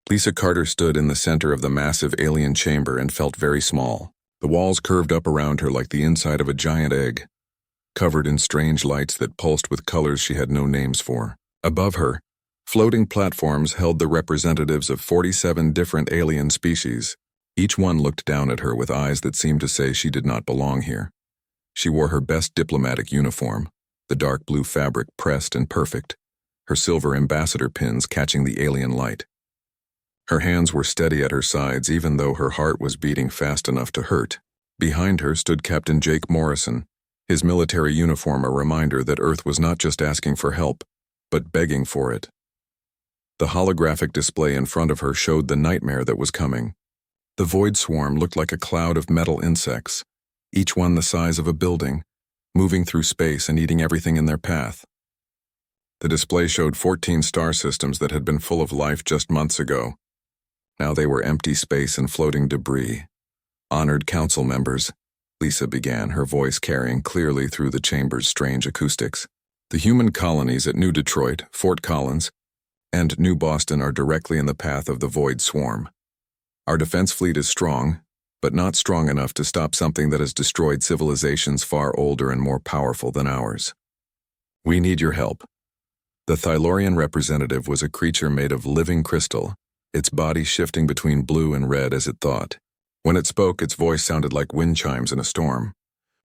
Lisa Carter stood in the center of the massive alien chamber and felt very small. The walls curved up around her like the inside of a giant egg, covered in strange lights that pulsed with colors she had no names for. Above her, floating platforms held the representatives of 47 different alien species. Each one looked down at her with eyes that seemed to say she did not belong here. She wore her best diplomatic uniform, the dark blue fabric pressed and perfect, her silver ambassador pins catching the alien light. Her hands were steady at her sides even though her heart was beating fast enough to hurt. Behind her stood Captain Jake Morrison, his military uniform a reminder that Earth was not just asking for help, but begging for it. The holographic display in front of her showed the nightmare that was coming. The void swarm looked like a cloud of metal insects, each one the size of a building, moving through space and eating everything in their path. The display showed 14 star systems that had been full of life just months ago. Now they were empty space and floating debris. Honored council members, Lisa began, her voice carrying clearly through the chamber's strange acoustics. The human colonies at New Detroit, Fort Collins, and New Boston are directly in the path of the void swarm. Our defense fleet is strong, but not strong enough to stop something that has destroyed civilizations far older and more powerful than ours. We need your help. The Thylorian representative was a creature made of living crystal, its body shifting between blue and red as it thought. When it spoke, its voice sounded like wind chimes in a storm.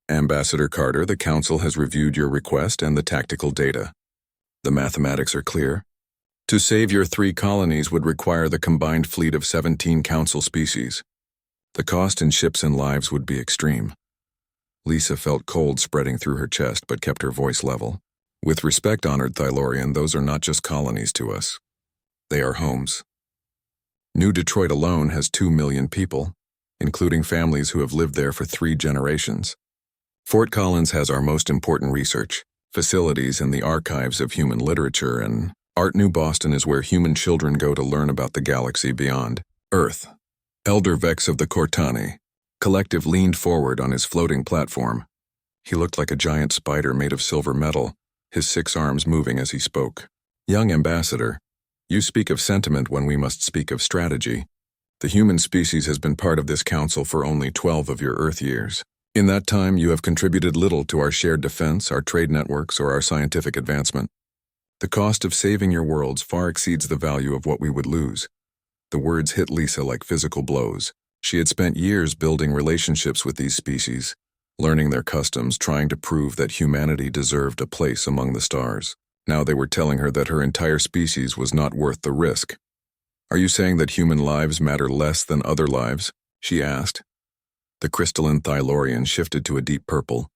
Ambassador Carter, the Council has reviewed your request and the tactical data. The mathematics are clear. To save your 3 colonies would require the combined fleet of 17 Council species. The cost in ships and lives would be extreme. Lisa felt cold spreading through her chest but kept her voice level. With respect, honored Thylorian, those are not just colonies to us. They are homes. New Detroit alone has 2 million people, including families who have lived there for 3 generations. Fort Collins has our most important research, facilities and the archives of human literature, and Art New Boston is where human children go to learn about the galaxy beyond Earth. Elder Vex of the Cortani Collective leaned forward on his floating platform. He looked like a giant spider made of silver metal, his 6 arms moving as he spoke. Young Ambassador, you speak of sentiment when we must speak of strategy. The human species has been part of this council for only 12 of your Earth years. In that time, you have contributed little to our shared defense, our trade networks, or our scientific advancement. The cost of saving your worlds far exceeds the value of what we would lose. The words hit Lisa like physical blows. She had spent years building relationships with these species, learning their customs, trying to prove that humanity deserved a place among the stars. Now they were telling her that her entire species was not worth the risk. Are you saying that human lives matter less than other lives? She asked. The crystalline Thylorian shifted to a deep purple,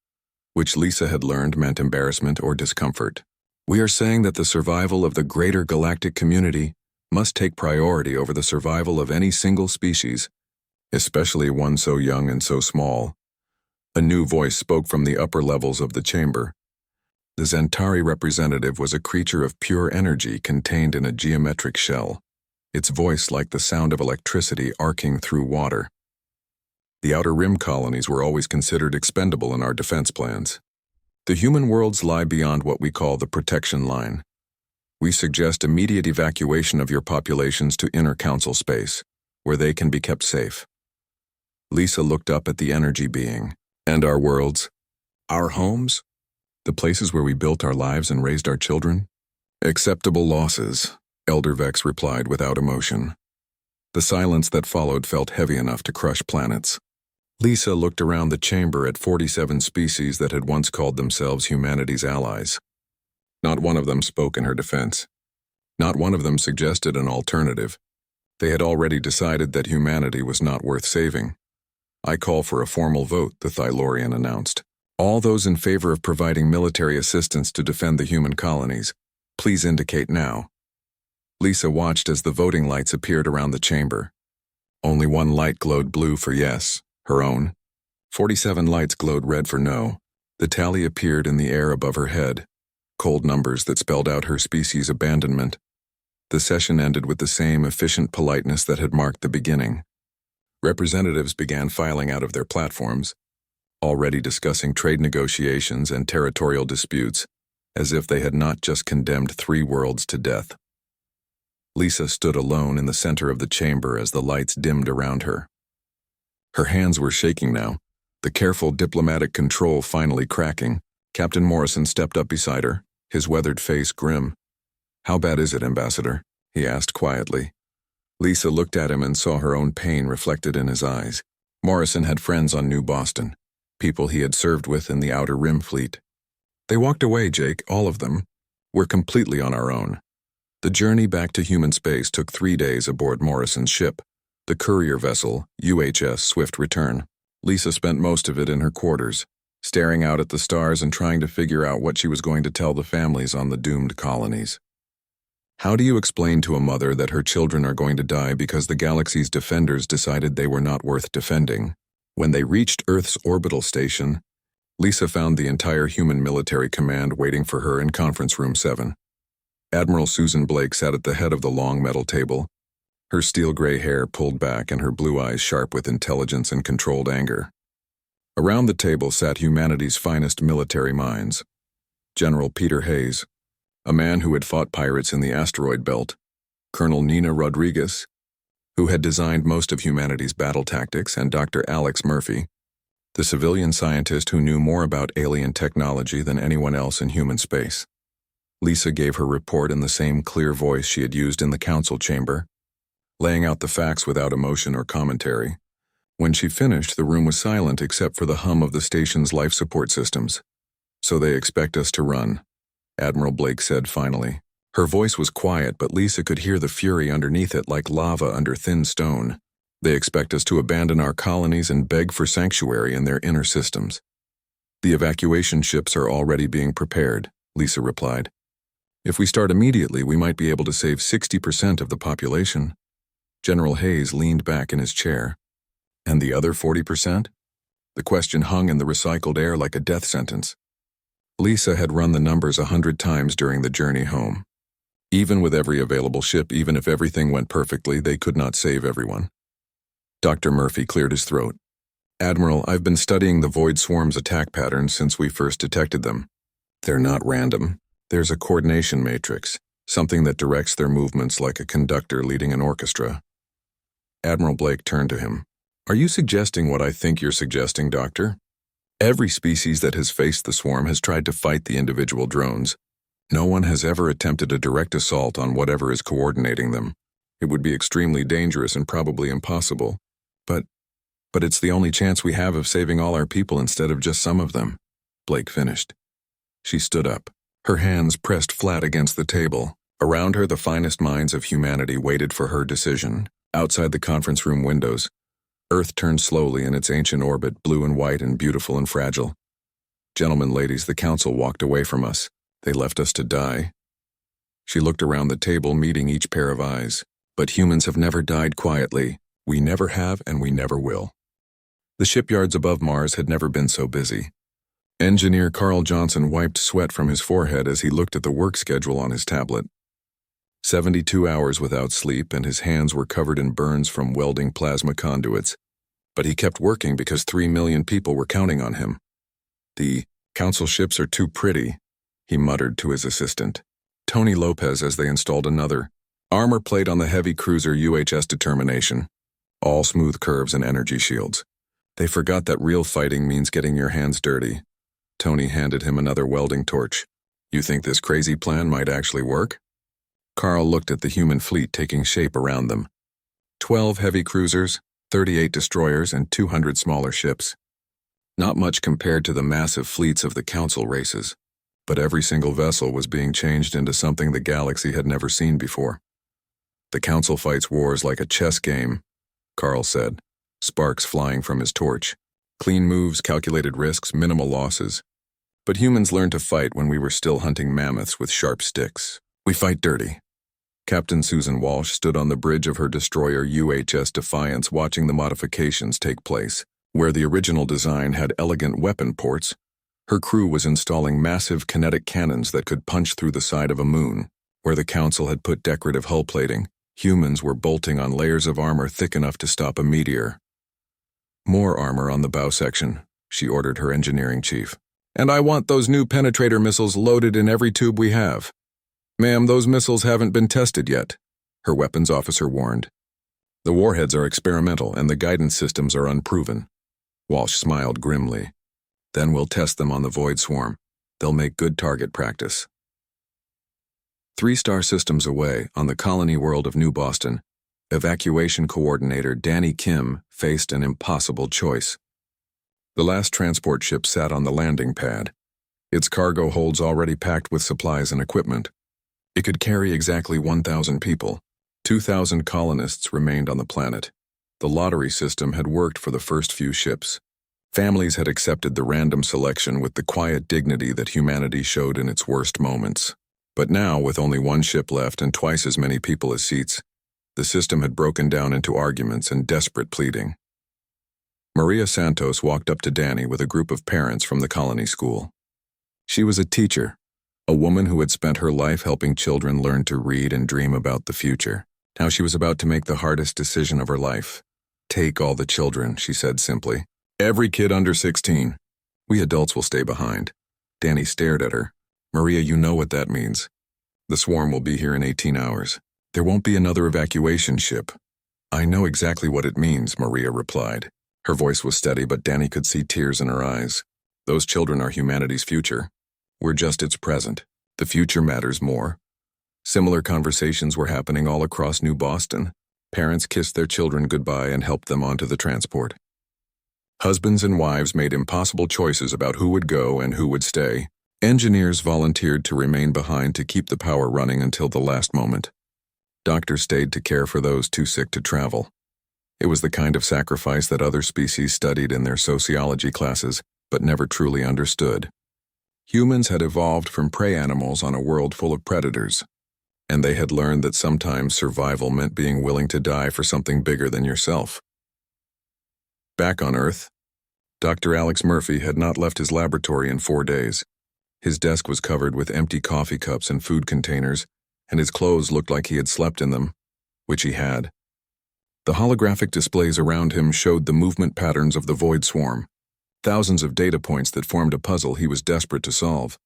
which Lisa had learned meant embarrassment or discomfort. We are saying that the survival of the greater galactic community must take priority over the survival of any single species, especially one so young and so small. A new voice spoke from the upper levels of the chamber. The Zentari representative was a creature of pure energy contained in a geometric shell, its voice like the sound of electricity arcing through water. The Outer Rim colonies were always considered expendable in our defense plans. The human worlds lie beyond what we call the protection line. We suggest immediate evacuation of your populations to inner council space, where they can be kept safe. Lisa looked up at the energy being. And our worlds? Our homes? The places where we built our lives and raised our children? Acceptable losses, Elder Vex replied without emotion. The silence that followed felt heavy enough to crush planets. Lisa looked around the chamber at 47 species that had once called themselves humanity's allies. Not one of them spoke in her defense. Not one of them suggested an alternative. They had already decided that humanity was not worth saving. I call for a formal vote, the Thylorian announced. All those in favor of providing military assistance to defend the human colonies, please indicate now. Lisa watched as the voting lights appeared around the chamber. Only one light glowed blue for yes, her own. 47 lights glowed red for no. The tally appeared in the air above her head, cold numbers that spelled out her species' abandonment. The session ended with the same efficient politeness that had marked the beginning. Representatives began filing out of their platforms, already discussing trade negotiations and territorial disputes, as if they had not just condemned 3 worlds to death. Lisa stood alone in the center of the chamber as the lights dimmed around her. Her hands were shaking now, the careful diplomatic control finally cracking. Captain Morrison stepped up beside her, his weathered face grim. "How bad is it, Ambassador?" he asked quietly. Lisa looked at him and saw her own pain reflected in his eyes. Morrison had friends on New Boston, people he had served with in the Outer Rim fleet. "They walked away, Jake, all of them. We're completely on our own." The journey back to human space took 3 days aboard Morrison's ship, the courier vessel, UHS Swift Return. Lisa spent most of it in her quarters, staring out at the stars and trying to figure out what she was going to tell the families on the doomed colonies. How do you explain to a mother that her children are going to die because the galaxy's defenders decided they were not worth defending? When they reached Earth's orbital station, Lisa found the entire human military command waiting for her in Conference Room 7. Admiral Susan Blake sat at the head of the long metal table, her steel-gray hair pulled back and her blue eyes sharp with intelligence and controlled anger. Around the table sat humanity's finest military minds. General Peter Hayes, a man who had fought pirates in the asteroid belt, Colonel Nina Rodriguez, who had designed most of humanity's battle tactics, and Dr. Alex Murphy, the civilian scientist who knew more about alien technology than anyone else in human space. Lisa gave her report in the same clear voice she had used in the council chamber, laying out the facts without emotion or commentary. When she finished, the room was silent except for the hum of the station's life support systems. "So they expect us to run," Admiral Blake said finally. Her voice was quiet, but Lisa could hear the fury underneath it like lava under thin stone. "They expect us to abandon our colonies and beg for sanctuary in their inner systems." "The evacuation ships are already being prepared," Lisa replied. "If we start immediately, we might be able to save 60% of the population." General Hayes leaned back in his chair. "And the other 40%? The question hung in the recycled air like a death sentence. Lisa had run the numbers 100 times during the journey home. Even with every available ship, even if everything went perfectly, they could not save everyone. Dr. Murphy cleared his throat. "Admiral, I've been studying the Void Swarm's attack patterns since we first detected them. They're not random. There's a coordination matrix, something that directs their movements like a conductor leading an orchestra." Admiral Blake turned to him. "Are you suggesting what I think you're suggesting, Doctor? Every species that has faced the swarm has tried to fight the individual drones. No one has ever attempted a direct assault on whatever is coordinating them. It would be extremely dangerous and probably impossible. But it's the only chance we have of saving all our people instead of just some of them," Blake finished. She stood up, her hands pressed flat against the table. Around her, the finest minds of humanity waited for her decision. Outside the conference room windows, Earth turned slowly in its ancient orbit, blue and white and beautiful and fragile. "Gentlemen, ladies, the council walked away from us. They left us to die." She looked around the table, meeting each pair of eyes. "But humans have never died quietly. We never have and we never will." The shipyards above Mars had never been so busy. Engineer Carl Johnson wiped sweat from his forehead as he looked at the work schedule on his tablet. 72 hours without sleep, and his hands were covered in burns from welding plasma conduits. But he kept working because 3 million people were counting on him. "The council ships are too pretty," he muttered to his assistant, Tony Lopez, as they installed another armor plate on the heavy cruiser UHS Determination. All smooth curves and energy shields. "They forgot that real fighting means getting your hands dirty." Tony handed him another welding torch. "You think this crazy plan might actually work?" Carl looked at the human fleet taking shape around them. 12 heavy cruisers, 38 destroyers, and 200 smaller ships. Not much compared to the massive fleets of the council races, but every single vessel was being changed into something the galaxy had never seen before. "The council fights wars like a chess game," Carl said, sparks flying from his torch. "Clean moves, calculated risks, minimal losses. But humans learned to fight when we were still hunting mammoths with sharp sticks. We fight dirty." Captain Susan Walsh stood on the bridge of her destroyer UHS Defiance, watching the modifications take place. Where the original design had elegant weapon ports, her crew was installing massive kinetic cannons that could punch through the side of a moon. Where the council had put decorative hull plating, humans were bolting on layers of armor thick enough to stop a meteor. "More armor on the bow section," she ordered her engineering chief. "And I want those new penetrator missiles loaded in every tube we have." "Ma'am, those missiles haven't been tested yet." her weapons officer warned. The warheads are experimental and the guidance systems are unproven. Walsh smiled grimly. Then we'll test them on the Void Swarm. They'll make good target practice. 3-star systems away, on the colony world of New Boston, evacuation coordinator Danny Kim faced an impossible choice. The last transport ship sat on the landing pad, its cargo holds already packed with supplies and equipment. It could carry exactly 1,000 people. 2,000 colonists remained on the planet. The lottery system had worked for the first few ships. Families had accepted the random selection with the quiet dignity that humanity showed in its worst moments. But now, with only one ship left and twice as many people as seats, the system had broken down into arguments and desperate pleading. Maria Santos walked up to Danny with a group of parents from the colony school. She was a teacher, a woman who had spent her life helping children learn to read and dream about the future. Now she was about to make the hardest decision of her life. Take all the children, she said simply. Every kid under 16. We adults will stay behind. Danny stared at her. Maria, you know what that means. The swarm will be here in 18 hours. There won't be another evacuation ship. I know exactly what it means, Maria replied. Her voice was steady, but Danny could see tears in her eyes. Those children are humanity's future. We're just its present. The future matters more. Similar conversations were happening all across New Boston. Parents kissed their children goodbye and helped them onto the transport. Husbands and wives made impossible choices about who would go and who would stay. Engineers volunteered to remain behind to keep the power running until the last moment. Doctors stayed to care for those too sick to travel. It was the kind of sacrifice that other species studied in their sociology classes, but never truly understood. Humans had evolved from prey animals on a world full of predators, and they had learned that sometimes survival meant being willing to die for something bigger than yourself. Back on Earth, Dr. Alex Murphy had not left his laboratory in 4 days. His desk was covered with empty coffee cups and food containers, and his clothes looked like he had slept in them, which he had. The holographic displays around him showed the movement patterns of the Void Swarm, thousands of data points that formed a puzzle he was desperate to solve.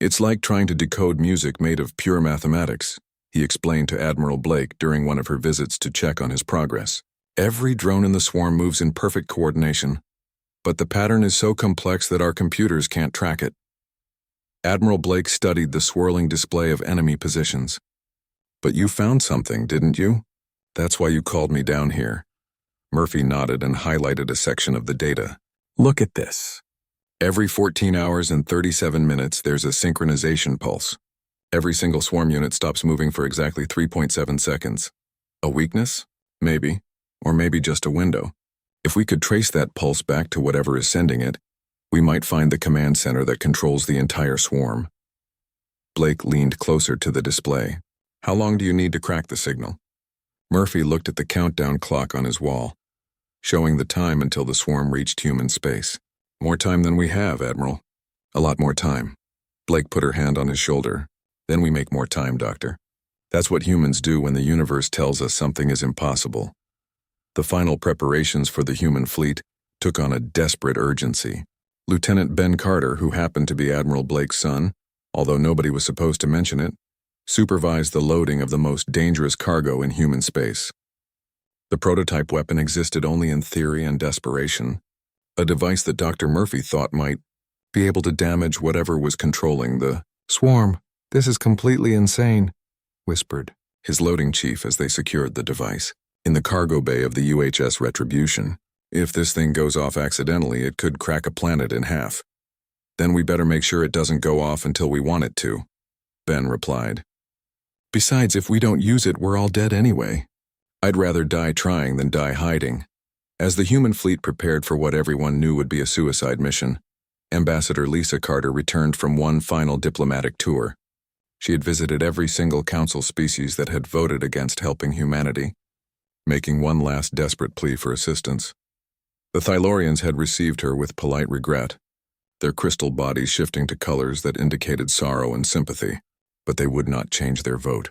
It's like trying to decode music made of pure mathematics, he explained to Admiral Blake during one of her visits to check on his progress. Every drone in the swarm moves in perfect coordination, but the pattern is so complex that our computers can't track it. Admiral Blake studied the swirling display of enemy positions. But you found something, didn't you? That's why you called me down here. Murphy nodded and highlighted a section of the data. Look at this. Every 14 hours and 37 minutes, there's a synchronization pulse. Every single swarm unit stops moving for exactly 3.7 seconds. A weakness? Maybe. Or maybe just a window. If we could trace that pulse back to whatever is sending it, we might find the command center that controls the entire swarm. Blake leaned closer to the display. How long do you need to crack the signal? Murphy looked at the countdown clock on his wall, showing the time until the swarm reached human space. More time than we have, Admiral. A lot more time. Blake put her hand on his shoulder. Then we make more time, Doctor. That's what humans do when the universe tells us something is impossible. The final preparations for the human fleet took on a desperate urgency. Lieutenant Ben Carter, who happened to be Admiral Blake's son, although nobody was supposed to mention it, supervised the loading of the most dangerous cargo in human space. The prototype weapon existed only in theory and desperation, a device that Dr. Murphy thought might be able to damage whatever was controlling the swarm. This is completely insane, whispered his loading chief as they secured the device. In the cargo bay of the UHS Retribution, if this thing goes off accidentally, it could crack a planet in half. Then we better make sure it doesn't go off until we want it to, Ben replied. Besides, if we don't use it, we're all dead anyway. I'd rather die trying than die hiding. As the human fleet prepared for what everyone knew would be a suicide mission, Ambassador Lisa Carter returned from one final diplomatic tour. She had visited every single council species that had voted against helping humanity, making one last desperate plea for assistance. The Thylorians had received her with polite regret, their crystal bodies shifting to colors that indicated sorrow and sympathy, but they would not change their vote.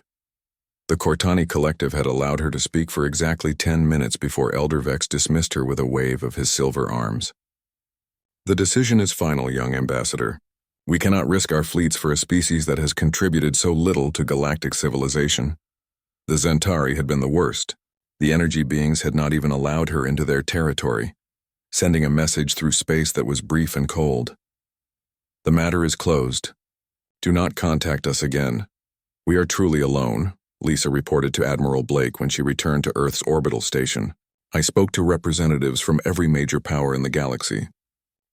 The Cortani Collective had allowed her to speak for exactly 10 minutes before Elder Vex dismissed her with a wave of his silver arms. The decision is final, young ambassador. We cannot risk our fleets for a species that has contributed so little to galactic civilization. The Zentari had been the worst. The energy beings had not even allowed her into their territory, sending a message through space that was brief and cold. The matter is closed. Do not contact us again. We are truly alone, Lisa reported to Admiral Blake when she returned to Earth's orbital station. I spoke to representatives from every major power in the galaxy.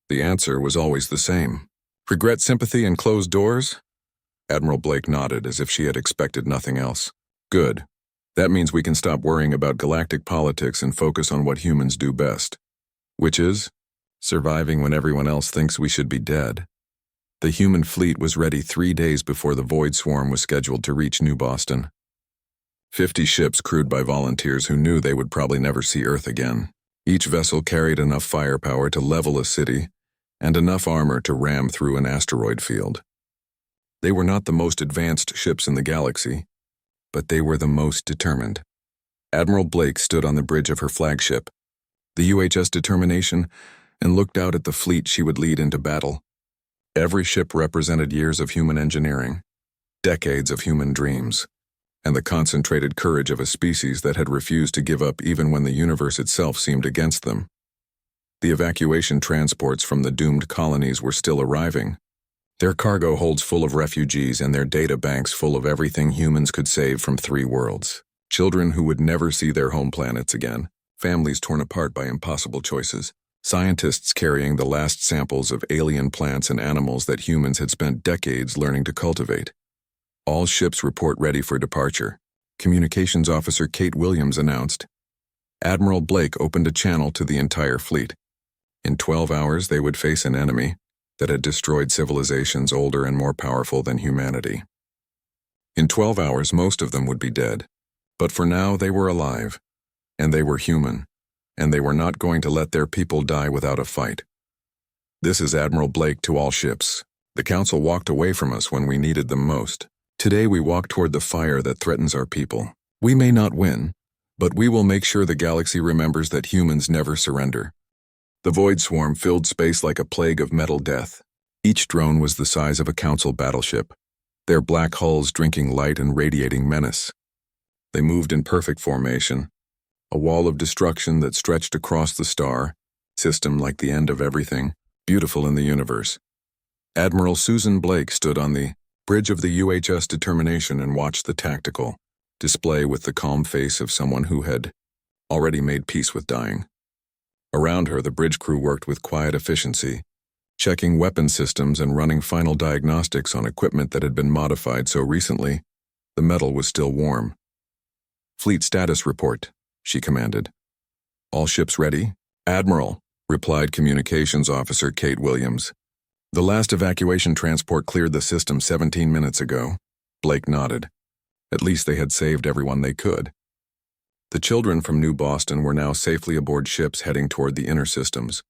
The answer was always the same. Regret sympathy and closed doors? Admiral Blake nodded as if she had expected nothing else. Good. That means we can stop worrying about galactic politics and focus on what humans do best. Which is? Surviving when everyone else thinks we should be dead. The human fleet was ready 3 days before the Void Swarm was scheduled to reach New Boston. 50 ships crewed by volunteers who knew they would probably never see Earth again. Each vessel carried enough firepower to level a city and enough armor to ram through an asteroid field. They were not the most advanced ships in the galaxy, but they were the most determined. Admiral Blake stood on the bridge of her flagship, the UHS Determination, and looked out at the fleet she would lead into battle. Every ship represented years of human engineering, decades of human dreams, and the concentrated courage of a species that had refused to give up even when the universe itself seemed against them. The evacuation transports from the doomed colonies were still arriving, their cargo holds full of refugees and their data banks full of everything humans could save from 3 worlds. Children who would never see their home planets again, families torn apart by impossible choices, scientists carrying the last samples of alien plants and animals that humans had spent decades learning to cultivate. All ships report ready for departure, Communications Officer Kate Williams announced. Admiral Blake opened a channel to the entire fleet. In 12 hours they would face an enemy that had destroyed civilizations older and more powerful than humanity. In 12 hours most of them would be dead, but for now they were alive, and they were human, and they were not going to let their people die without a fight. This is Admiral Blake to all ships. The Council walked away from us when we needed them most. Today we walk toward the fire that threatens our people. We may not win, but we will make sure the galaxy remembers that humans never surrender. The Void Swarm filled space like a plague of metal death. Each drone was the size of a Council battleship, their black hulls drinking light and radiating menace. They moved in perfect formation, a wall of destruction that stretched across the star system like the end of everything beautiful in the universe. Admiral Susan Blake stood on the bridge of the UHS Determination and watched the tactical display with the calm face of someone who had already made peace with dying. Around her, the bridge crew worked with quiet efficiency, checking weapon systems and running final diagnostics on equipment that had been modified so recently the metal was still warm. Fleet status report, she commanded. All ships ready? Admiral, replied Communications Officer Kate Williams. The last evacuation transport cleared the system 17 minutes ago. Blake nodded. At least they had saved everyone they could. The children from New Boston were now safely aboard ships heading toward the inner systems,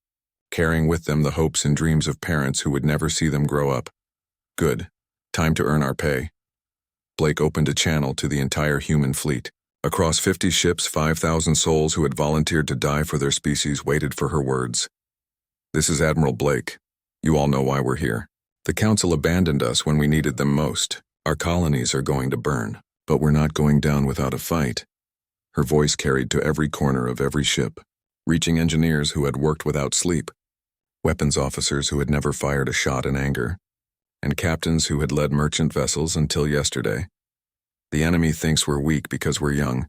carrying with them the hopes and dreams of parents who would never see them grow up. Good. Time to earn our pay. Blake opened a channel to the entire human fleet. Across 50 ships, 5,000 souls who had volunteered to die for their species waited for her words. This is Admiral Blake. You all know why we're here. The Council abandoned us when we needed them most. Our colonies are going to burn, but we're not going down without a fight. Her voice carried to every corner of every ship, reaching engineers who had worked without sleep, weapons officers who had never fired a shot in anger, and captains who had led merchant vessels until yesterday. The enemy thinks we're weak because we're young.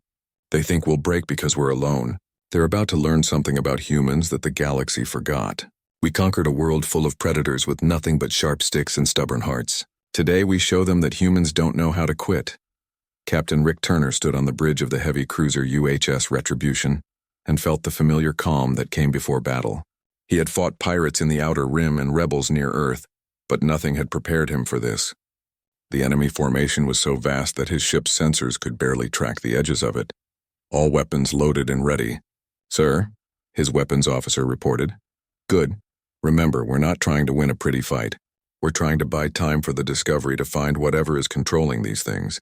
They think we'll break because we're alone. They're about to learn something about humans that the galaxy forgot. We conquered a world full of predators with nothing but sharp sticks and stubborn hearts. Today we show them that humans don't know how to quit. Captain Rick Turner stood on the bridge of the heavy cruiser UHS Retribution and felt the familiar calm that came before battle. He had fought pirates in the Outer Rim and rebels near Earth, but nothing had prepared him for this. The enemy formation was so vast that his ship's sensors could barely track the edges of it. All weapons loaded and ready. Sir, his weapons officer reported. Good. Remember, we're not trying to win a pretty fight. We're trying to buy time for the Discovery to find whatever is controlling these things.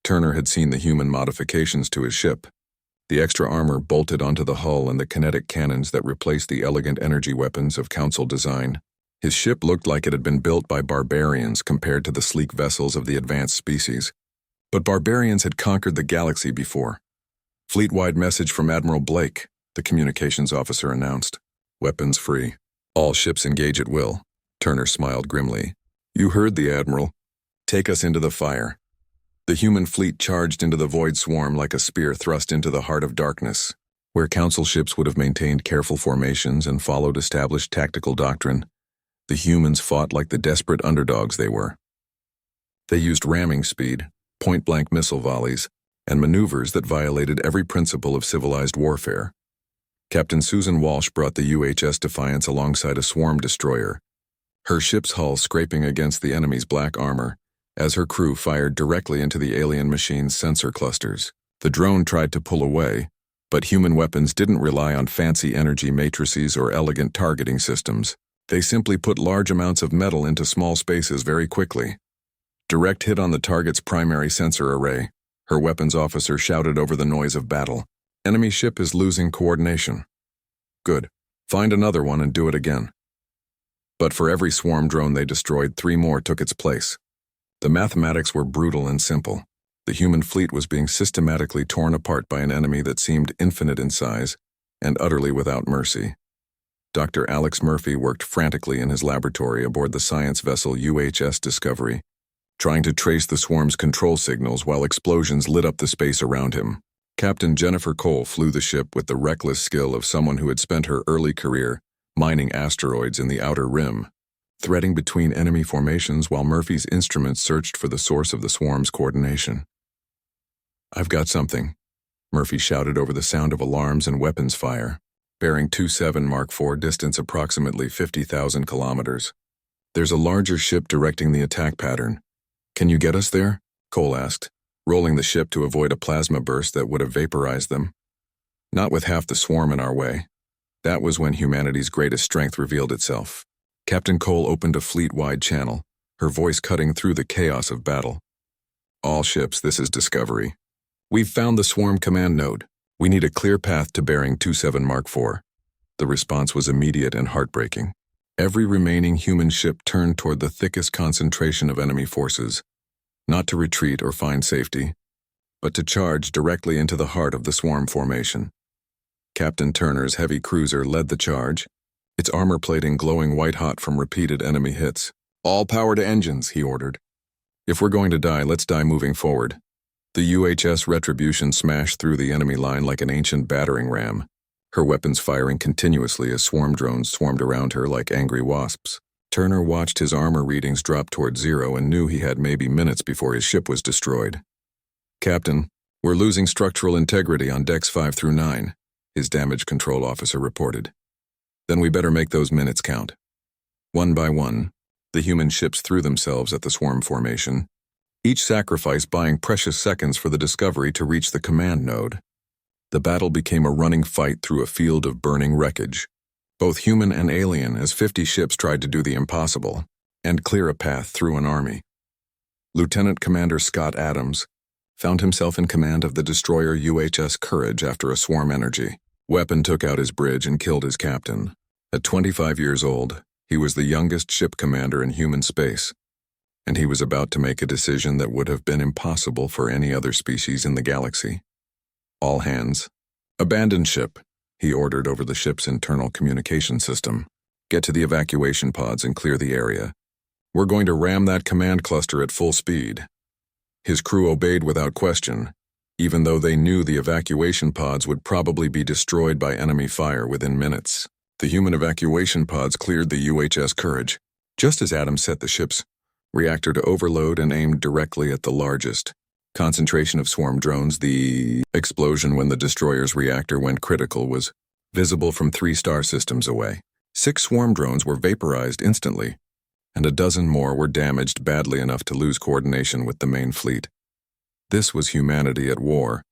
Turner had seen the human modifications to his ship. The extra armor bolted onto the hull and the kinetic cannons that replaced the elegant energy weapons of Council design. His ship looked like it had been built by barbarians compared to the sleek vessels of the advanced species. But barbarians had conquered the galaxy before. Fleet-wide message from Admiral Blake, the communications officer announced. Weapons free. All ships engage at will. Turner smiled grimly. You heard the Admiral. Take us into the fire. The human fleet charged into the void swarm like a spear thrust into the heart of darkness. Where Council ships would have maintained careful formations and followed established tactical doctrine, the humans fought like the desperate underdogs they were. They used ramming speed, point-blank missile volleys, and maneuvers that violated every principle of civilized warfare. Captain Susan Walsh brought the UHS Defiance alongside a swarm destroyer, her ship's hull scraping against the enemy's black armor, as her crew fired directly into the alien machine's sensor clusters. The drone tried to pull away, but human weapons didn't rely on fancy energy matrices or elegant targeting systems. They simply put large amounts of metal into small spaces very quickly. Direct hit on the target's primary sensor array, her weapons officer shouted over the noise of battle. Enemy ship is losing coordination. Good. Find another one and do it again. But for every swarm drone they destroyed, 3 more took its place. The mathematics were brutal and simple. The human fleet was being systematically torn apart by an enemy that seemed infinite in size and utterly without mercy. Dr. Alex Murphy worked frantically in his laboratory aboard the science vessel UHS Discovery, trying to trace the swarm's control signals while explosions lit up the space around him. Captain Jennifer Cole flew the ship with the reckless skill of someone who had spent her early career mining asteroids in the outer rim, threading between enemy formations while Murphy's instruments searched for the source of the swarm's coordination. I've got something, Murphy shouted over the sound of alarms and weapons fire. Bearing 27 Mark IV, distance approximately 50,000 kilometers. There's a larger ship directing the attack pattern. Can you get us there? Cole asked, rolling the ship to avoid a plasma burst that would have vaporized them. Not with half the swarm in our way. That was when humanity's greatest strength revealed itself. Captain Cole opened a fleet-wide channel, her voice cutting through the chaos of battle. All ships, this is Discovery. We've found the swarm command node. We need a clear path to bearing 27 Mark IV. The response was immediate and heartbreaking. Every remaining human ship turned toward the thickest concentration of enemy forces, not to retreat or find safety, but to charge directly into the heart of the swarm formation. Captain Turner's heavy cruiser led the charge, its armor plating glowing white-hot from repeated enemy hits. All power to engines, he ordered. If we're going to die, let's die moving forward. The UHS Retribution smashed through the enemy line like an ancient battering ram, her weapons firing continuously as swarm drones swarmed around her like angry wasps. Turner watched his armor readings drop toward 0 and knew he had maybe minutes before his ship was destroyed. Captain, we're losing structural integrity on decks 5 through 9, his damage control officer reported. Then we better make those minutes count. One by one, the human ships threw themselves at the swarm formation, each sacrifice buying precious seconds for the Discovery to reach the command node. The battle became a running fight through a field of burning wreckage, both human and alien, as 50 ships tried to do the impossible and clear a path through an army. Lieutenant Commander Scott Adams found himself in command of the destroyer UHS Courage after a swarm energy weapon took out his bridge and killed his captain. At 25 years old, he was the youngest ship commander in human space, and he was about to make a decision that would have been impossible for any other species in the galaxy. All hands. Abandon ship, he ordered over the ship's internal communication system. Get to the evacuation pods and clear the area. We're going to ram that command cluster at full speed. His crew obeyed without question, even though they knew the evacuation pods would probably be destroyed by enemy fire within minutes. The human evacuation pods cleared the UHS Courage, just as Adams set the ship's reactor to overload and aimed directly at the largest concentration of swarm drones. The explosion when the destroyer's reactor went critical was visible from 3 star systems away. 6 swarm drones were vaporized instantly, and a dozen more were damaged badly enough to lose coordination with the main fleet. This was humanity at war,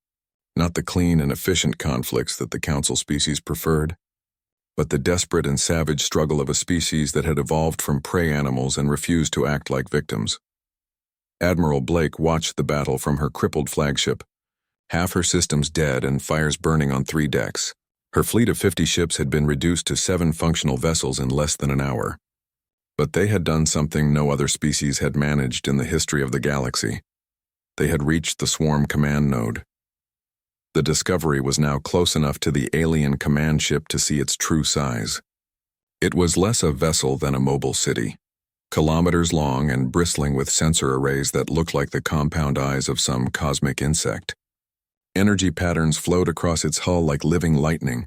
not the clean and efficient conflicts that the Council species preferred, but the desperate and savage struggle of a species that had evolved from prey animals and refused to act like victims. Admiral Blake watched the battle from her crippled flagship, half her systems dead and fires burning on 3 decks. Her fleet of 50 ships had been reduced to 7 functional vessels in less than an hour. But they had done something no other species had managed in the history of the galaxy. They had reached the swarm command node. The Discovery was now close enough to the alien command ship to see its true size. It was less a vessel than a mobile city, kilometers long and bristling with sensor arrays that looked like the compound eyes of some cosmic insect. Energy patterns flowed across its hull like living lightning,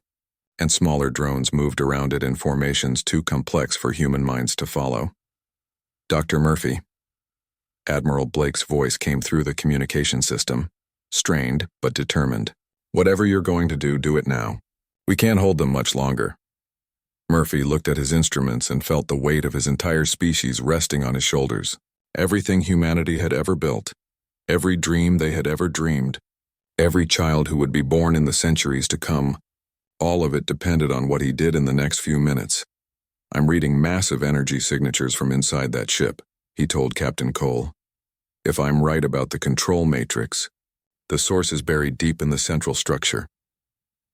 and smaller drones moved around it in formations too complex for human minds to follow. Dr. Murphy. Admiral Blake's voice came through the communication system, strained but determined. Whatever you're going to do, do it now. We can't hold them much longer. Murphy looked at his instruments and felt the weight of his entire species resting on his shoulders. Everything humanity had ever built, every dream they had ever dreamed, every child who would be born in the centuries to come, all of it depended on what he did in the next few minutes. I'm reading massive energy signatures from inside that ship, he told Captain Cole. If I'm right about the control matrix, the source is buried deep in the central structure.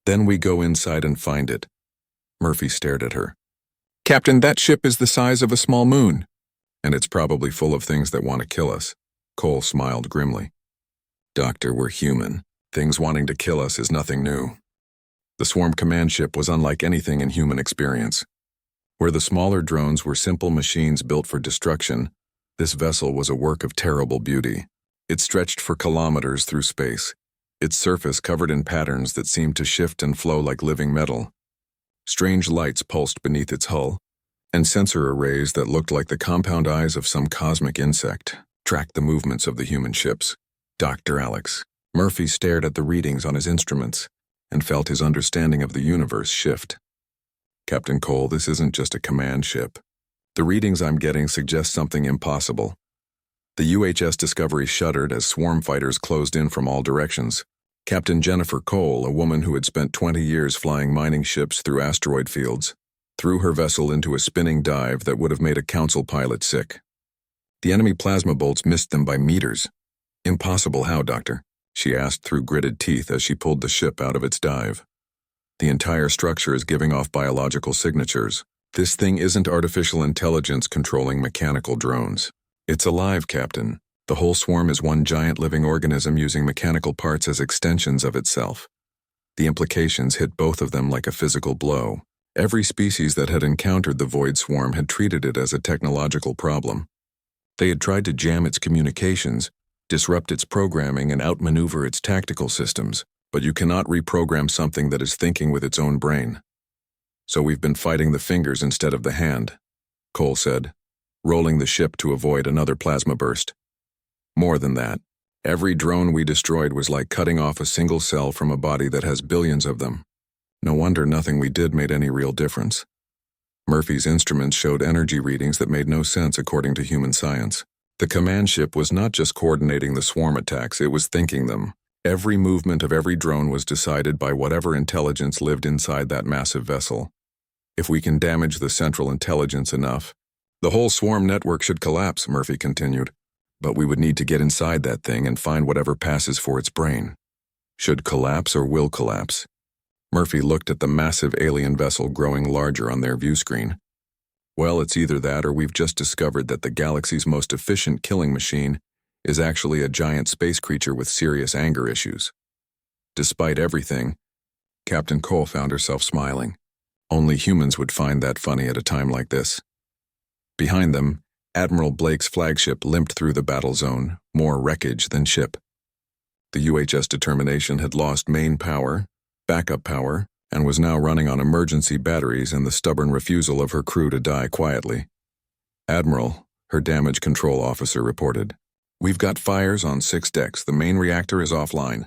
Then we go inside and find it. Murphy stared at her. Captain, that ship is the size of a small moon. And it's probably full of things that want to kill us. Cole smiled grimly. Doctor, we're human. Things wanting to kill us is nothing new. The swarm command ship was unlike anything in human experience. Where the smaller drones were simple machines built for destruction, this vessel was a work of terrible beauty. It stretched for kilometers through space, its surface covered in patterns that seemed to shift and flow like living metal. Strange lights pulsed beneath its hull, and sensor arrays that looked like the compound eyes of some cosmic insect tracked the movements of the human ships. Dr. Alex. Murphy stared at the readings on his instruments and felt his understanding of the universe shift. Captain Cole, this isn't just a command ship. The readings I'm getting suggest something impossible. The UHS Discovery shuddered as swarm fighters closed in from all directions. Captain Jennifer Cole, a woman who had spent 20 years flying mining ships through asteroid fields, threw her vessel into a spinning dive that would have made a council pilot sick. The enemy plasma bolts missed them by meters. Impossible how, Doctor? She asked through gritted teeth as she pulled the ship out of its dive. The entire structure is giving off biological signatures. This thing isn't artificial intelligence controlling mechanical drones. It's alive, Captain. The whole swarm is one giant living organism using mechanical parts as extensions of itself. The implications hit both of them like a physical blow. Every species that had encountered the void swarm had treated it as a technological problem. They had tried to jam its communications, disrupt its programming, and outmaneuver its tactical systems, but you cannot reprogram something that is thinking with its own brain. So we've been fighting the fingers instead of the hand, Cole said, rolling the ship to avoid another plasma burst. More than that, every drone we destroyed was like cutting off a single cell from a body that has billions of them. No wonder nothing we did made any real difference. Murphy's instruments showed energy readings that made no sense according to human science. The command ship was not just coordinating the swarm attacks, it was thinking them. Every movement of every drone was decided by whatever intelligence lived inside that massive vessel. If we can damage the central intelligence enough, the whole swarm network should collapse, Murphy continued. But we would need to get inside that thing and find whatever passes for its brain. Should collapse or will collapse? Murphy looked at the massive alien vessel growing larger on their view screen. Well, it's either that or we've just discovered that the galaxy's most efficient killing machine is actually a giant space creature with serious anger issues. Despite everything, Captain Cole found herself smiling. Only humans would find that funny at a time like this. Behind them, Admiral Blake's flagship limped through the battle zone, more wreckage than ship. The UHS Determination had lost main power, backup power, and was now running on emergency batteries and the stubborn refusal of her crew to die quietly. Admiral, her damage control officer reported. We've got fires on 6 decks, the main reactor is offline,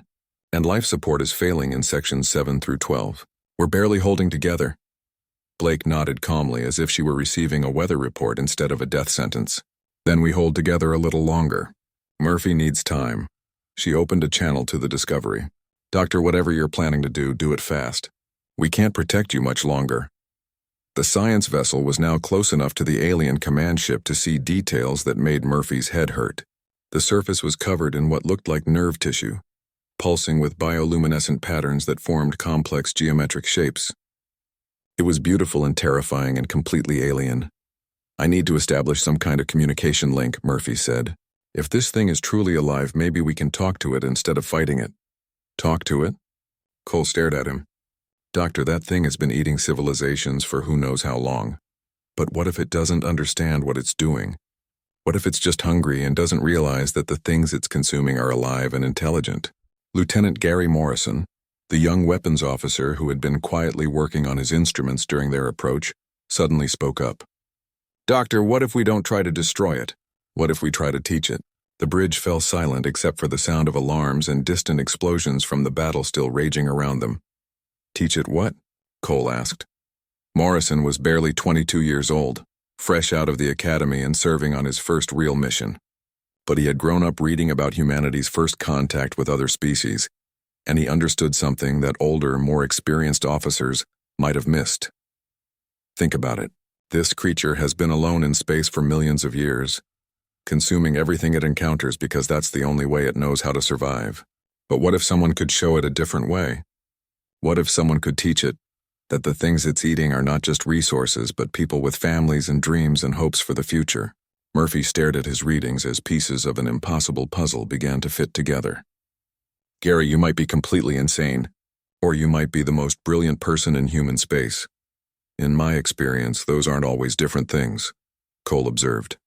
and life support is failing in sections 7 through 12. We're barely holding together. Blake nodded calmly as if she were receiving a weather report instead of a death sentence. Then we hold together a little longer. Murphy needs time. She opened a channel to the Discovery. Doctor, whatever you're planning to do it fast. We can't protect you much longer. The science vessel was now close enough to the alien command ship to see details that made Murphy's head hurt. The surface was covered in what looked like nerve tissue, pulsing with bioluminescent patterns that formed complex geometric shapes. It was beautiful and terrifying and completely alien. I need to establish some kind of communication link, Murphy said. If this thing is truly alive, maybe we can talk to it instead of fighting it. Talk to it? Cole stared at him. Doctor, that thing has been eating civilizations for who knows how long. But what if it doesn't understand what it's doing? What if it's just hungry and doesn't realize that the things it's consuming are alive and intelligent? Lieutenant Gary Morrison, the young weapons officer who had been quietly working on his instruments during their approach, suddenly spoke up. Doctor, what if we don't try to destroy it? What if we try to teach it? The bridge fell silent except for the sound of alarms and distant explosions from the battle still raging around them. Teach it what? Cole asked. Morrison was barely 22 years old, fresh out of the academy and serving on his first real mission. But he had grown up reading about humanity's first contact with other species, and he understood something that older, more experienced officers might have missed. Think about it. This creature has been alone in space for millions of years, consuming everything it encounters because that's the only way it knows how to survive. But what if someone could show it a different way? What if someone could teach it that the things it's eating are not just resources but people with families and dreams and hopes for the future? Murphy stared at his readings as pieces of an impossible puzzle began to fit together. Gary, you might be completely insane, or you might be the most brilliant person in human space. In my experience, those aren't always different things, Cole observed.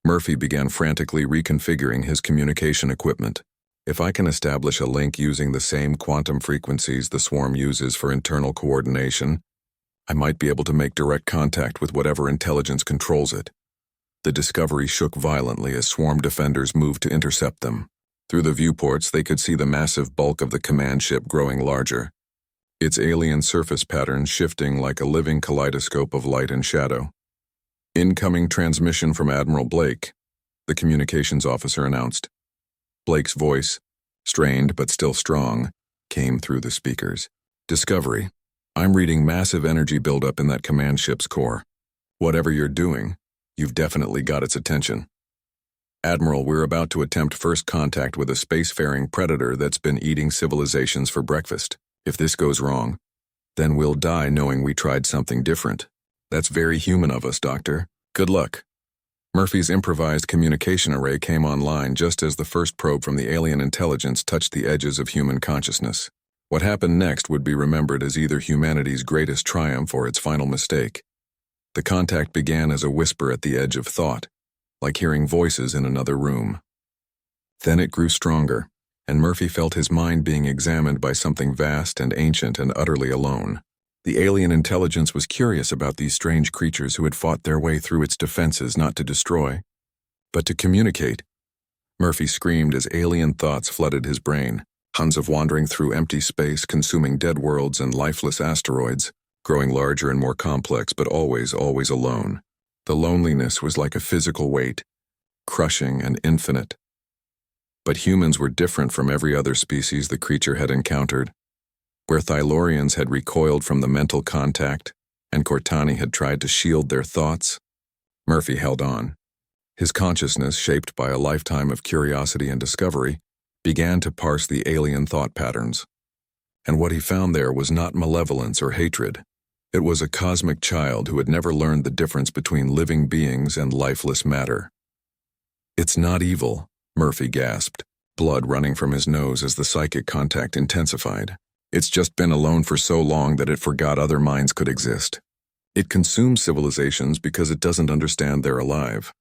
Murphy began frantically reconfiguring his communication equipment. If I can establish a link using the same quantum frequencies the swarm uses for internal coordination, I might be able to make direct contact with whatever intelligence controls it. The Discovery shook violently as swarm defenders moved to intercept them. Through the viewports, they could see the massive bulk of the command ship growing larger, its alien surface patterns shifting like a living kaleidoscope of light and shadow. Incoming transmission from Admiral Blake, the communications officer announced. Blake's voice, strained but still strong, came through the speakers. Discovery, I'm reading massive energy buildup in that command ship's core. Whatever you're doing, you've definitely got its attention. Admiral, we're about to attempt first contact with a spacefaring predator that's been eating civilizations for breakfast. If this goes wrong, then we'll die knowing we tried something different. That's very human of us, Doctor. Good luck. Murphy's improvised communication array came online just as the first probe from the alien intelligence touched the edges of human consciousness. What happened next would be remembered as either humanity's greatest triumph or its final mistake. The contact began as a whisper at the edge of thought, like hearing voices in another room. Then it grew stronger, and Murphy felt his mind being examined by something vast and ancient and utterly alone. The alien intelligence was curious about these strange creatures who had fought their way through its defenses not to destroy, but to communicate. Murphy screamed as alien thoughts flooded his brain, tons of wandering through empty space, consuming dead worlds and lifeless asteroids, growing larger and more complex, but always alone. The loneliness was like a physical weight, crushing and infinite. But humans were different from every other species the creature had encountered. Where Thylorians had recoiled from the mental contact, and Cortani had tried to shield their thoughts, Murphy held on. His consciousness, shaped by a lifetime of curiosity and discovery, began to parse the alien thought patterns. And what he found there was not malevolence or hatred. It was a cosmic child who had never learned the difference between living beings and lifeless matter. It's not evil, Murphy gasped, blood running from his nose as the psychic contact intensified. It's just been alone for so long that it forgot other minds could exist. It consumes civilizations because it doesn't understand they're alive.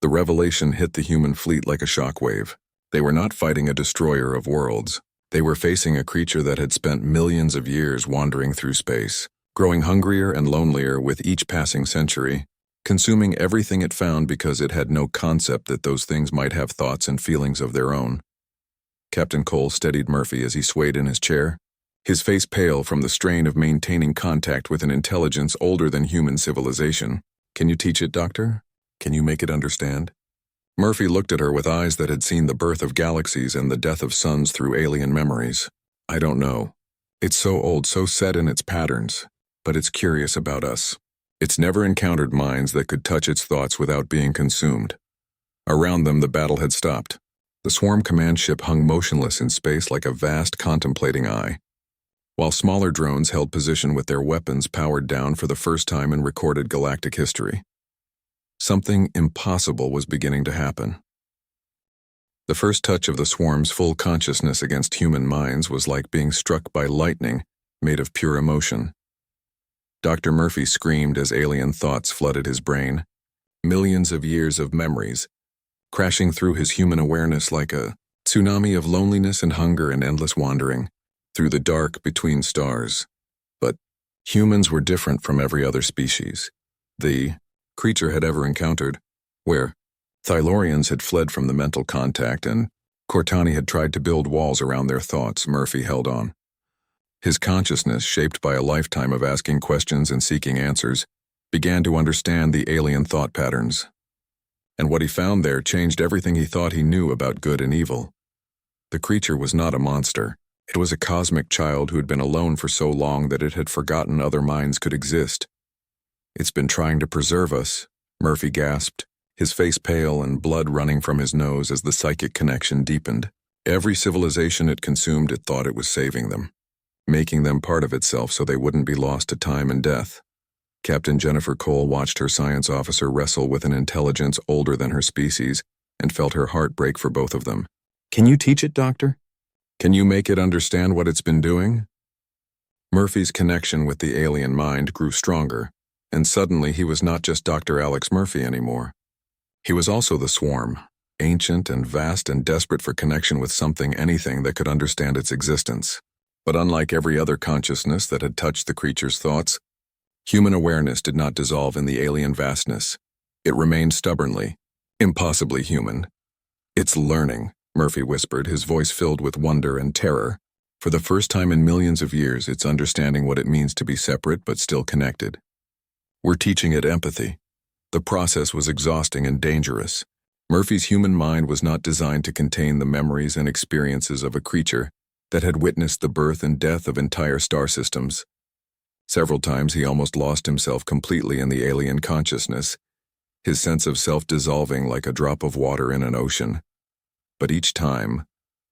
The revelation hit the human fleet like a shockwave. They were not fighting a destroyer of worlds. They were facing a creature that had spent millions of years wandering through space, growing hungrier and lonelier with each passing century, consuming everything it found because it had no concept that those things might have thoughts and feelings of their own. Captain Cole steadied Murphy as he swayed in his chair, his face pale from the strain of maintaining contact with an intelligence older than human civilization. Can you teach it, Doctor? Can you make it understand? Murphy looked at her with eyes that had seen the birth of galaxies and the death of suns through alien memories. I don't know. It's so old, so set in its patterns, but it's curious about us. It's never encountered minds that could touch its thoughts without being consumed. Around them, the battle had stopped. The swarm command ship hung motionless in space like a vast contemplating eye, while smaller drones held position with their weapons powered down for the first time in recorded galactic history. Something impossible was beginning to happen. The first touch of the swarm's full consciousness against human minds was like being struck by lightning, made of pure emotion. Dr. Murphy screamed as alien thoughts flooded his brain, millions of years of memories, crashing through his human awareness like a tsunami of loneliness and hunger and endless wandering through the dark between stars. But humans were different from every other species the creature had ever encountered, where Thylorians had fled from the mental contact and Cortani had tried to build walls around their thoughts. Murphy held on. His consciousness, shaped by a lifetime of asking questions and seeking answers, began to understand the alien thought patterns. And what he found there changed everything he thought he knew about good and evil. The creature was not a monster. It was a cosmic child who had been alone for so long that it had forgotten other minds could exist. "It's been trying to preserve us," Murphy gasped, his face pale and blood running from his nose as the psychic connection deepened. Every civilization it consumed, it thought it was saving them, making them part of itself so they wouldn't be lost to time and death. Captain Jennifer Cole watched her science officer wrestle with an intelligence older than her species and felt her heart break for both of them. "Can you teach it, Doctor? Can you make it understand what it's been doing?" Murphy's connection with the alien mind grew stronger, and suddenly he was not just Dr. Alex Murphy anymore. He was also the swarm, ancient and vast and desperate for connection with anything that could understand its existence. But unlike every other consciousness that had touched the creature's thoughts, human awareness did not dissolve in the alien vastness. It remained stubbornly, impossibly human. "It's learning," Murphy whispered, his voice filled with wonder and terror. "For the first time in millions of years, it's understanding what it means to be separate but still connected. We're teaching it empathy." The process was exhausting and dangerous. Murphy's human mind was not designed to contain the memories and experiences of a creature that had witnessed the birth and death of entire star systems. Several times he almost lost himself completely in the alien consciousness, his sense of self dissolving like a drop of water in an ocean. But each time,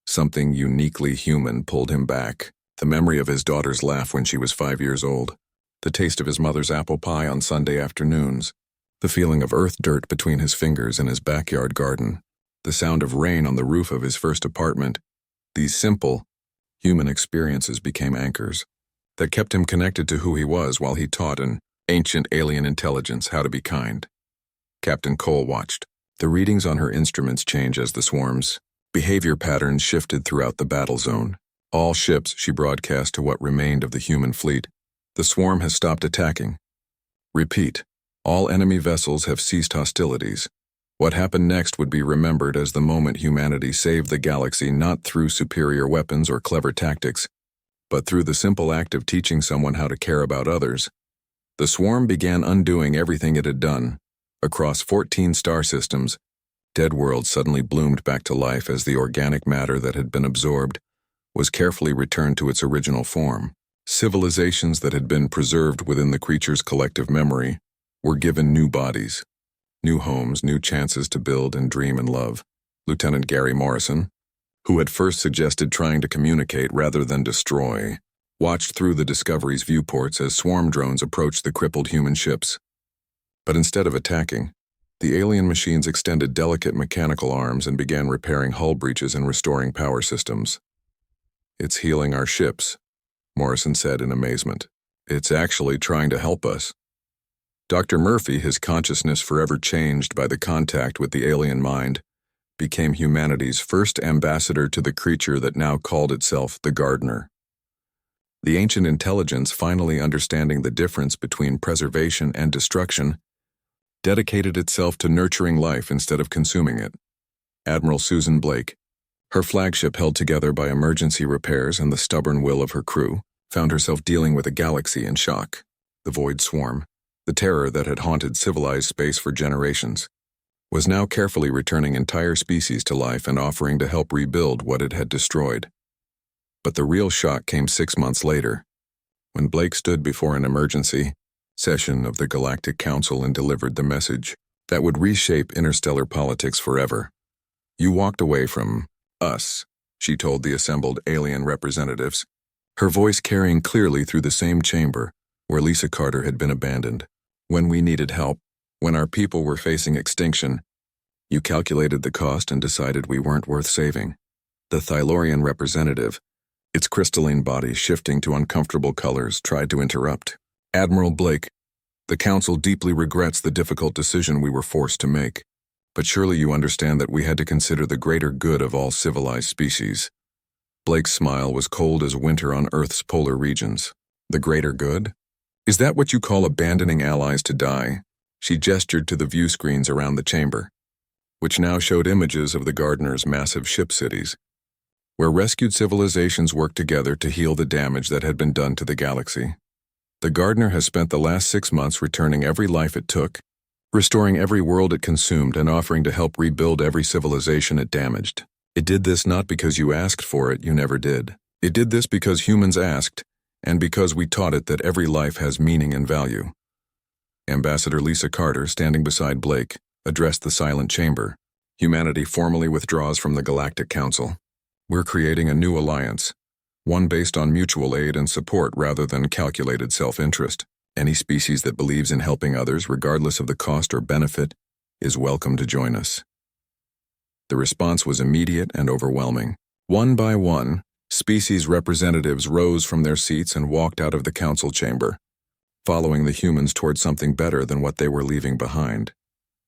something uniquely human pulled him back. The memory of his daughter's laugh when she was 5 years old, the taste of his mother's apple pie on Sunday afternoons, the feeling of earth dirt between his fingers in his backyard garden, the sound of rain on the roof of his first apartment. These simple, human experiences became anchors that kept him connected to who he was while he taught an ancient alien intelligence how to be kind. Captain Cole watched. The readings on her instruments changed as the swarm's behavior patterns shifted throughout the battle zone. "All ships," she broadcast to what remained of the human fleet. "The swarm has stopped attacking. Repeat, all enemy vessels have ceased hostilities." What happened next would be remembered as the moment humanity saved the galaxy, not through superior weapons or clever tactics, but through the simple act of teaching someone how to care about others. The swarm began undoing everything it had done. Across 14 star systems, dead worlds suddenly bloomed back to life as the organic matter that had been absorbed was carefully returned to its original form. Civilizations that had been preserved within the creature's collective memory were given new bodies, new homes, new chances to build and dream and love. Lieutenant Gary Morrison, who had first suggested trying to communicate rather than destroy, watched through the Discovery's viewports as swarm drones approached the crippled human ships. But instead of attacking, the alien machines extended delicate mechanical arms and began repairing hull breaches and restoring power systems. "It's healing our ships," Morrison said in amazement. "It's actually trying to help us." Dr. Murphy, his consciousness forever changed by the contact with the alien mind, became humanity's first ambassador to the creature that now called itself the Gardener. The ancient intelligence, finally understanding the difference between preservation and destruction, dedicated itself to nurturing life instead of consuming it. Admiral Susan Blake, her flagship held together by emergency repairs and the stubborn will of her crew, found herself dealing with a galaxy in shock. The void swarm, the terror that had haunted civilized space for generations, was now carefully returning entire species to life and offering to help rebuild what it had destroyed. But the real shock came 6 months later, when Blake stood before an emergency session of the Galactic Council and delivered the message that would reshape interstellar politics forever. "You walked away from us," she told the assembled alien representatives, her voice carrying clearly through the same chamber where Lisa Carter had been abandoned. "When we needed help, when our people were facing extinction, You calculated the cost and decided we weren't worth saving. The Thylorian representative, its crystalline body shifting to uncomfortable colors, tried to interrupt. Admiral Blake, the Council deeply regrets the difficult decision we were forced to make. But surely you understand that we had to consider the greater good of all civilized species. Blake's smile was cold as winter on Earth's polar regions. The greater good? Is that what you call abandoning allies to die? She gestured to the view screens around the chamber, which now showed images of the Gardener's massive ship cities, where rescued civilizations worked together to heal the damage that had been done to the galaxy. The Gardener has spent the last 6 months returning every life it took, restoring every world it consumed, and offering to help rebuild every civilization it damaged. It did this not because you asked for it, you never did. It did this because humans asked, and because we taught it that every life has meaning and value. Ambassador Lisa Carter, standing beside Blake, addressed the silent chamber. Humanity formally withdraws from the Galactic Council. We're creating a new alliance, one based on mutual aid and support rather than calculated self-interest. Any species that believes in helping others, regardless of the cost or benefit, is welcome to join us. The response was immediate and overwhelming. One by one, species representatives rose from their seats and walked out of the council chamber, following the humans toward something better than what they were leaving behind.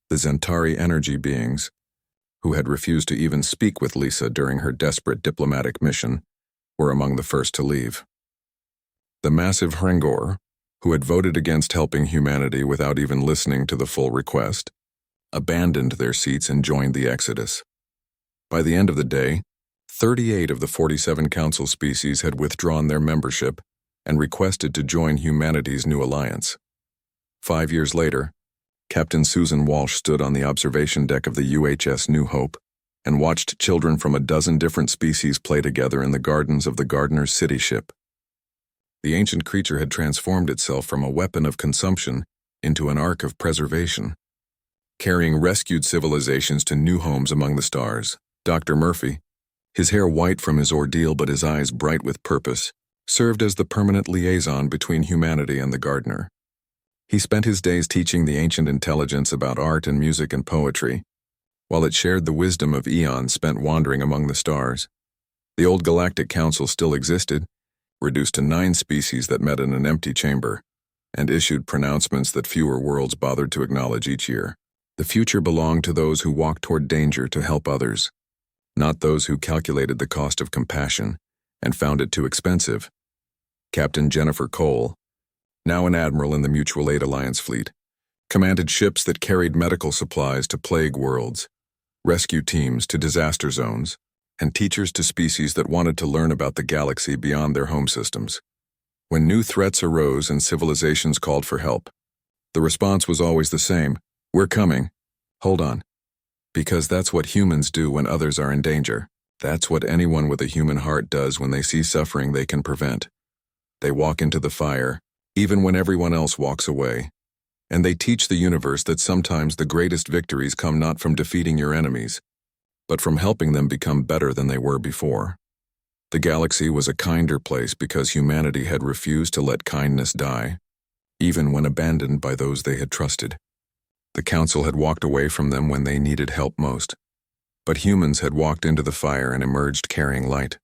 The Zentari energy beings, who had refused to even speak with Lisa during her desperate diplomatic mission, were among the first to leave. The massive Hrengor, who had voted against helping humanity without even listening to the full request, abandoned their seats and joined the exodus. By the end of the day, 38 of the 47 council species had withdrawn their membership and requested to join humanity's new alliance. 5 years later, Captain Susan Walsh stood on the observation deck of the UHS New Hope and watched children from a dozen different species play together in the gardens of the Gardener's city ship. The ancient creature had transformed itself from a weapon of consumption into an ark of preservation, carrying rescued civilizations to new homes among the stars. Dr. Murphy, his hair white from his ordeal but his eyes bright with purpose, served as the permanent liaison between humanity and the Gardener. He spent his days teaching the ancient intelligence about art and music and poetry, while it shared the wisdom of eons spent wandering among the stars. The old Galactic Council still existed, reduced to 9 species that met in an empty chamber, and issued pronouncements that fewer worlds bothered to acknowledge each year. The future belonged to those who walked toward danger to help others, not those who calculated the cost of compassion and found it too expensive. Captain Jennifer Cole, now an admiral in the Mutual Aid Alliance fleet, commanded ships that carried medical supplies to plague worlds, rescue teams to disaster zones, and teachers to species that wanted to learn about the galaxy beyond their home systems. When new threats arose and civilizations called for help, the response was always the same: "We're coming. Hold on." Because that's what humans do when others are in danger. That's what anyone with a human heart does when they see suffering they can prevent. They walk into the fire, even when everyone else walks away. And they teach the universe that sometimes the greatest victories come not from defeating your enemies, but from helping them become better than they were before. The galaxy was a kinder place because humanity had refused to let kindness die, even when abandoned by those they had trusted. The council had walked away from them when they needed help most, but humans had walked into the fire and emerged carrying light.